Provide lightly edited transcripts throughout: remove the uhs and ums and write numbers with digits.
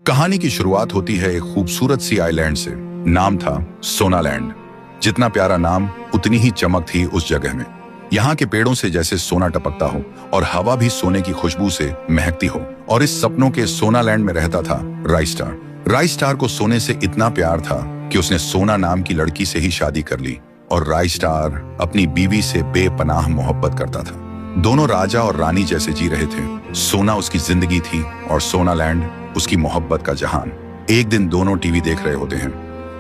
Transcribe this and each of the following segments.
कहानी की शुरुआत होती है एक खूबसूरत सी आइलैंड से। नाम था सोनालैंड। जितना प्यारा नाम उतनी ही चमक थी उस जगह में। यहाँ के पेड़ों से जैसे सोना टपकता हो और हवा भी सोने की खुशबू से महकती हो। और इस सपनों के सोनालैंड में रहता था राइस्टार। राइस्टार को सोने से इतना प्यार था कि उसने सोना नाम की लड़की से ही शादी कर ली। और राइस्टार अपनी बीवी से बेपनाह मोहब्बत करता था। दोनों राजा और रानी जैसे जी रहे थे। सोना उसकी जिंदगी थी और सोनालैंड उसकी मोहब्बत का जहान। एक दिन दोनों टीवी देख रहे होते हैं।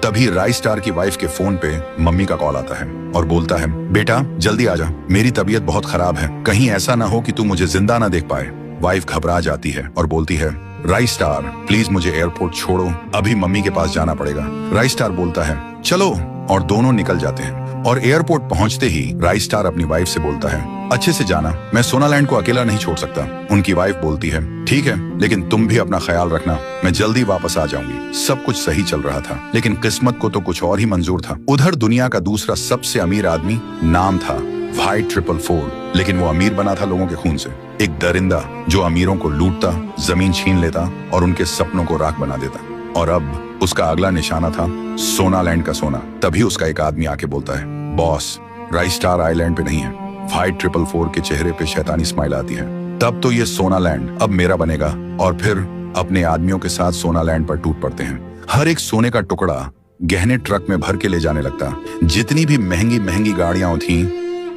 तभी राइस्टार की वाइफ के फोन पे मम्मी का कॉल आता है और बोलता है, बेटा जल्दी आजा, मेरी तबीयत बहुत खराब है, कहीं ऐसा ना हो कि तू मुझे जिंदा ना देख पाए। वाइफ घबरा जाती है और बोलती है, राइस्टार प्लीज मुझे एयरपोर्ट छोड़ो, अभी मम्मी के पास जाना पड़ेगा। राइस्टार बोलता है, चलो, और दोनों निकल जाते हैं। और एयरपोर्ट पहुंचते ही राइस्टार अपनी वाइफ से बोलता है, अच्छे से जाना, मैं सोनालैंड को अकेला नहीं छोड़ सकता। उनकी वाइफ बोलती है, ठीक है, लेकिन तुम भी अपना ख्याल रखना, मैं जल्दी वापस आ जाऊंगी। सब कुछ सही चल रहा था, लेकिन किस्मत को तो कुछ और ही मंजूर था। उधर दुनिया का दूसरा सबसे अमीर आदमी, नाम था वाइट 444, लेकिन वो अमीर बना था लोगों के खून से। एक दरिंदा जो अमीरों को लूटता, जमीन छीन लेता और उनके सपनों को राख बना देता। और अब उसका अगला निशाना था सोनालैंड का सोना। तभी उसका एक आदमी आके बोलता है, बॉस, राइस्टार आइलैंड पे नहीं है। वाइट 444 के चेहरे पे शैतानी स्माइल आती है। तब तो ये सोनालैंड अब मेरा बनेगा। और फिर अपने आदमियों के साथ सोनालैंड पर टूट पड़ते हैं। हर एक सोने का टुकड़ा गहने ट्रक में भर के ले जाने लगता। जितनी भी महंगी महंगी गाड़ियां थी,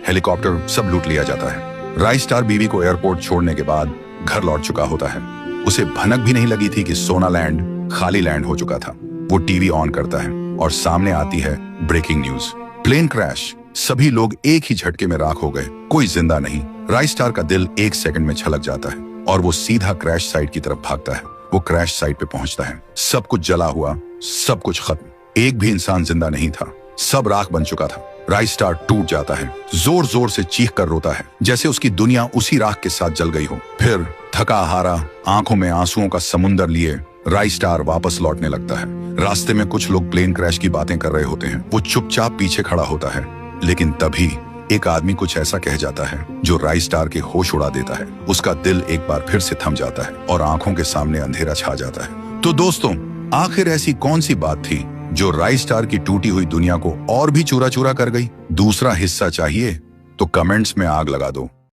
हेलीकॉप्टर, सब लूट लिया जाता है। राइस्टार बीवी को एयरपोर्ट छोड़ने के बाद घर लौट चुका होता है। उसे भनक भी नहीं लगी थी कि सोनालैंड खाली लैंड हो चुका था। वो टीवी ऑन करता है और सामने आती है ब्रेकिंग न्यूज, प्लेन क्रैश, सभी लोग एक ही झटके में राख हो गए, कोई जिंदा नहीं। राइस्टार का दिल एक सेकंड में छलक जाता है और वो सीधा क्रैश साइट की तरफ भागता है। वो क्रैश साइट पे पहुंचता है। सब कुछ जला हुआ, सब कुछ खत्म, एक भी इंसान जिंदा नहीं था, सब राख बन चुका था। राइस्टार टूट जाता है, जोर जोर से चीख कर रोता है, जैसे उसकी दुनिया उसी राख के साथ जल गई हो। फिर थका हारा, आंखों में आंसुओं का समुंदर लिए राइस्टार वापस लौटने लगता है। रास्ते में कुछ लोग प्लेन क्रैश की बातें कर रहे होते हैं। वो चुपचाप पीछे खड़ा होता है, लेकिन तभी एक आदमी कुछ ऐसा कह जाता है जो राइस्टार के होश उड़ा देता है। उसका दिल एक बार फिर से थम जाता है और आंखों के सामने अंधेरा छा जाता है। तो दोस्तों, आखिर ऐसी कौन सी बात थी जो राइस्टार की टूटी हुई दुनिया को और भी चूरा चूरा कर गई? दूसरा हिस्सा चाहिए तो कमेंट्स में आग लगा दो।